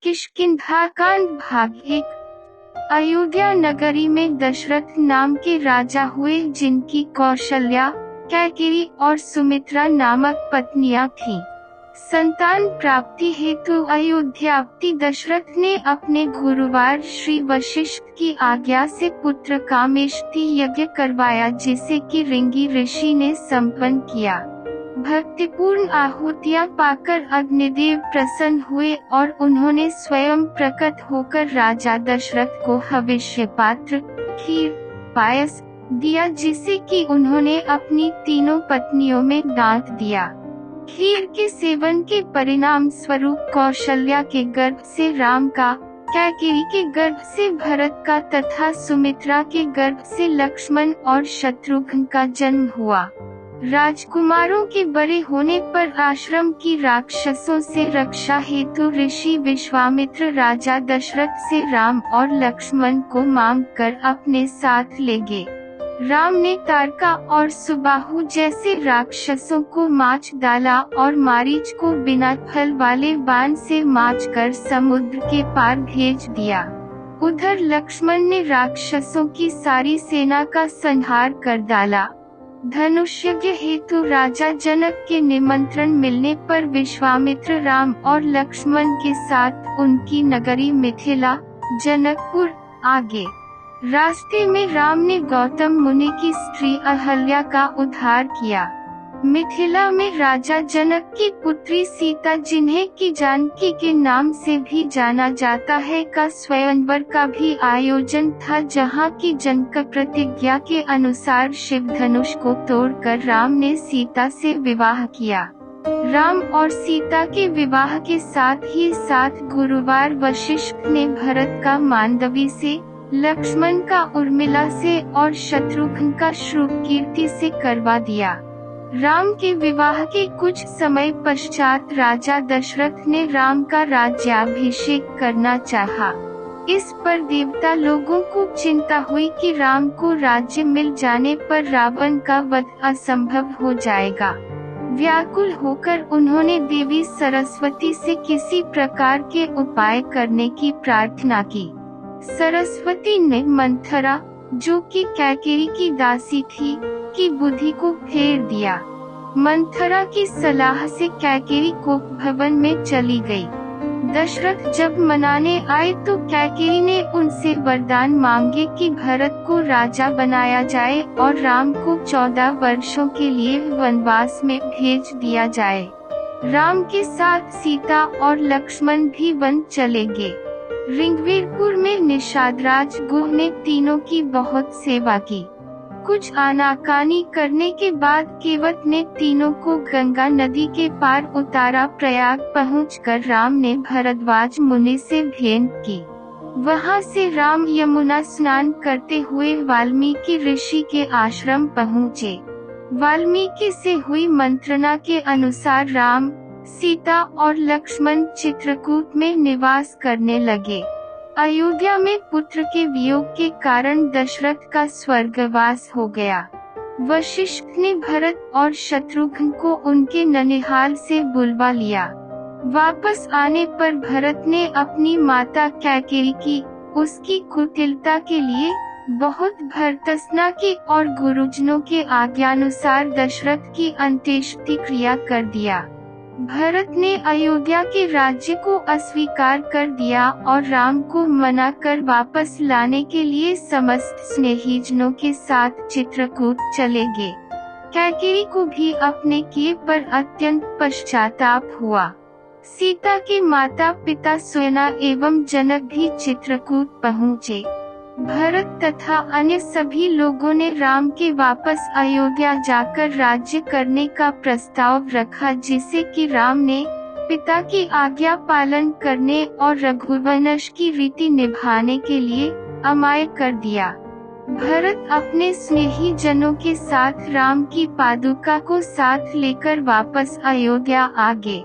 किष्किंधा-कांड भाग 1। अयोध्या नगरी में दशरथ नाम के राजा हुए, जिनकी कौशल्या, कैकेयी और सुमित्रा नामक पत्नियां थीं। संतान प्राप्ति हेतु अयोध्यापति दशरथ ने अपने गुरुवार श्री वशिष्ठ की आज्ञा से पुत्र कामेष्टि यज्ञ करवाया, जिसे कि ऋंगी ऋषि ने संपन्न किया। भक्तिपूर्ण आहुतियां पाकर अग्निदेव प्रसन्न हुए और उन्होंने स्वयं प्रकट होकर राजा दशरथ को हविष्य पात्र, खीर, पायस दिया, जिसे कि उन्होंने अपनी तीनों पत्नियों में बांट दिया। खीर के सेवन के परिणाम स्वरूप कौशल्या के गर्भ से राम का, कैकेयी के गर्भ से भरत का तथा सुमित्रा के गर्भ से लक्ष्मण और शत्रुघ्न का जन्म हुआ। राजकुमारों के बड़े होने पर आश्रम की राक्षसों से रक्षा हेतु ऋषि विश्वामित्र राजा दशरथ से राम और लक्ष्मण को मांग कर अपने साथ ले गए। राम ने तारका और सुबाहु जैसे राक्षसों को मार डाला और मारीच को बिना फल वाले बाण से मारकर समुद्र के पार भेज दिया। उधर लक्ष्मण ने राक्षसों की सारी सेना का संहार कर डाला। धनुष यज्ञ हेतु राजा जनक के निमंत्रण मिलने पर विश्वामित्र राम और लक्ष्मण के साथ उनकी नगरी मिथिला, जनकपुर आ गए। रास्ते में राम ने गौतम मुनि की स्त्री अहल्या का उद्धार किया। मिथिला में राजा जनक की पुत्री सीता, जिन्हें कि जानकी के नाम से भी जाना जाता है, का स्वयंवर का भी आयोजन था, जहां की जनक प्रतिज्ञा के अनुसार शिव धनुष को तोड़कर राम ने सीता से विवाह किया। राम और सीता के विवाह के साथ ही साथ गुरुवार वशिष्ठ ने भरत का मांडवी से, लक्ष्मण का उर्मिला से और शत्रुघ्न का श्रुतकीर्ति से करवा दिया। राम के विवाह के कुछ समय पश्चात राजा दशरथ ने राम का राज्याभिषेक करना चाहा। इस पर देवता लोगों को चिंता हुई कि राम को राज्य मिल जाने पर रावण का वध असंभव हो जाएगा। व्याकुल होकर उन्होंने देवी सरस्वती से किसी प्रकार के उपाय करने की प्रार्थना की। सरस्वती ने मंथरा, जो कि कैकेयी की दासी थी, की बुद्धि को फेर दिया। मंथरा की सलाह से कैकेयी कोप भवन में चली गई। दशरथ जब मनाने आए तो कैकेयी ने उनसे वरदान मांगे कि भरत को राजा बनाया जाए और राम को 14 वर्षों के लिए वनवास में भेज दिया जाए। राम के साथ सीता और लक्ष्मण भी वन चले गए। ऋग्वेदपुर में निषादराज गुह ने तीनों की बहुत सेवा की। कुछ आनाकानी करने के बाद केवट ने तीनों को गंगा नदी के पार उतारा। प्रयाग पहुंचकर राम ने भरद्वाज मुनि से भेंट की। वहां से राम यमुना स्नान करते हुए वाल्मीकि ऋषि के आश्रम पहुँचे। वाल्मीकि से हुई मंत्रणा के अनुसार राम, सीता और लक्ष्मण चित्रकूट में निवास करने लगे। अयोध्या में पुत्र के वियोग के कारण दशरथ का स्वर्गवास हो गया। वशिष्ठ ने भरत और शत्रुघ्न को उनके ननिहाल से बुलवा लिया। वापस आने पर भरत ने अपनी माता कैकेयी की, उसकी कुटिलता के लिए बहुत भर्त्सना की और गुरुजनों के आज्ञानुसार दशरथ की अंत्येष्टि क्रिया कर दिया। भरत ने अयोध्या के राज्य को अस्वीकार कर दिया और राम को मना कर वापस लाने के लिए समस्त स्नेहीजनों के साथ चित्रकूट चले गए। कैकेयी को भी अपने किए पर अत्यंत पश्चाताप हुआ। सीता के माता पिता सुयना एवं जनक भी चित्रकूट पहुँचे। भरत तथा अन्य सभी लोगों ने राम के वापस अयोध्या जाकर राज्य करने का प्रस्ताव रखा, जिसे कि राम ने पिता की आज्ञा पालन करने और रघुवंश की रीति निभाने के लिए अमाय कर दिया। भरत अपने स्नेही जनों के साथ राम की पादुका को साथ लेकर वापस अयोध्या आ गए।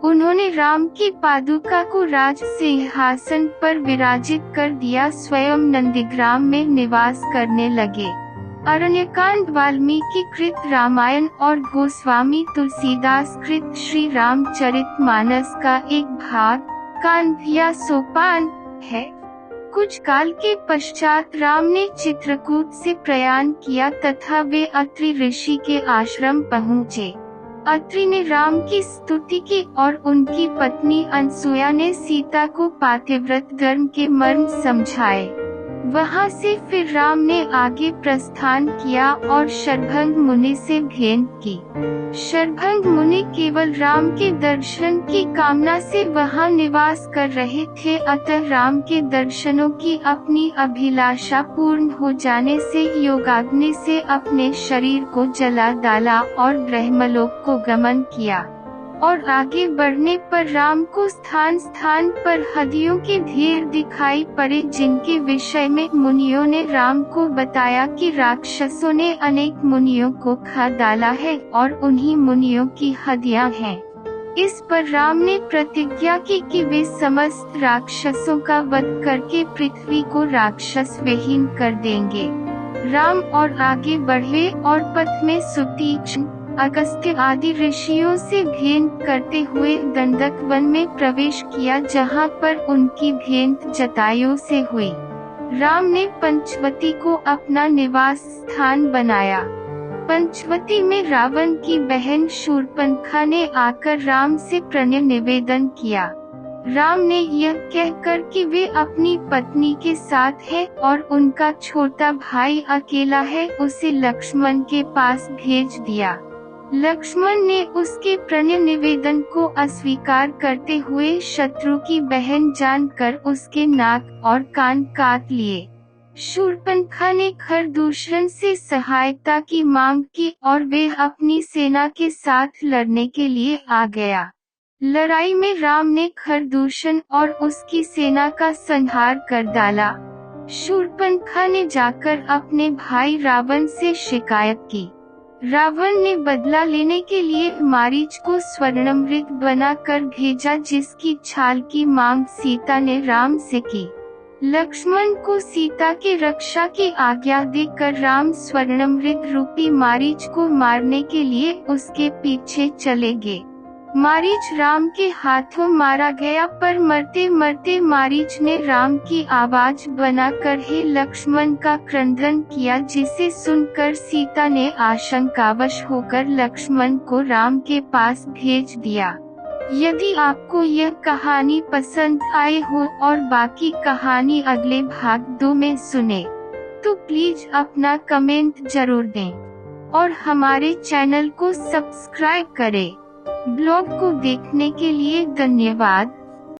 उन्होंने राम की पादुका को राज सिंहासन पर विराजित कर दिया। स्वयं नंदीग्राम में निवास करने लगे। अरण्यकांड वाल्मीकि कृत रामायण और गोस्वामी तुलसीदास कृत श्री रामचरितमानस का एक भाग। कांध या सोपान है। कुछ काल के पश्चात राम ने चित्रकूट से प्रयाण किया तथा वे अत्रि ऋषि के आश्रम पहुँचे। अत्रि ने राम की स्तुति की और उनकी पत्नी अनसुया ने सीता को पातिव्रत धर्म के मर्म समझाए। वहां से फिर राम ने आगे प्रस्थान किया और शरभंग मुनि से भेंट की। शरभंग मुनि केवल राम के दर्शन की कामना से वहां निवास कर रहे थे, अतः राम के दर्शनों की अपनी अभिलाषा पूर्ण हो जाने से योगाग्नि से अपने शरीर को जला डाला और ब्रह्मलोक को गमन किया। और आगे बढ़ने पर राम को स्थान स्थान पर हदियों के ढेर दिखाई पड़े, जिनके विषय में मुनियों ने राम को बताया कि राक्षसों ने अनेक मुनियों को खा डाला है और उन्हीं मुनियों की हदियां हैं। इस पर राम ने प्रतिज्ञा की कि वे समस्त राक्षसों का वध करके पृथ्वी को राक्षस विहीन कर देंगे। राम और आगे बढ़े और पथ में सुतीक्ष्ण, अगस्त्य आदि ऋषियों से भेंट करते हुए दंडक वन में प्रवेश किया, जहां पर उनकी भेंट जटायु से हुई। राम ने पंचवटी को अपना निवास स्थान बनाया। पंचवटी में रावण की बहन शूर्पणखा ने आकर राम से प्रणय निवेदन किया। राम ने यह कहकर कि वे अपनी पत्नी के साथ हैं और उनका छोटा भाई अकेला है, उसे लक्ष्मण के पास भेज दिया। लक्ष्मण ने उसके प्रणय निवेदन को अस्वीकार करते हुए शत्रु की बहन जानकर उसके नाक और कान काट लिए। शूर्पणखा ने खरदूषण से सहायता की मांग की और वे अपनी सेना के साथ लड़ने के लिए आ गया। लड़ाई में राम ने खरदूषण और उसकी सेना का संहार कर डाला। शूर्पणखा ने जाकर अपने भाई रावण से शिकायत की। रावण ने बदला लेने के लिए मारीच को स्वर्णमृग बनाकर भेजा, जिसकी छाल की मांग सीता ने राम से की। लक्ष्मण को सीता की रक्षा की आज्ञा देकर राम स्वर्णमृग रूपी मारीच को मारने के लिए उसके पीछे चले गए। मारीच राम के हाथों मारा गया, पर मरते मरते मारीच ने राम की आवाज बनाकर हे लक्ष्मण का क्रंदन किया, जिसे सुनकर सीता ने आशंकावश होकर लक्ष्मण को राम के पास भेज दिया। यदि आपको यह कहानी पसंद आए हो और बाकी कहानी अगले भाग 2 में सुने, तो प्लीज अपना कमेंट जरूर दें और हमारे चैनल को सब्सक्राइब करें। ब्लॉग को देखने के लिए धन्यवाद।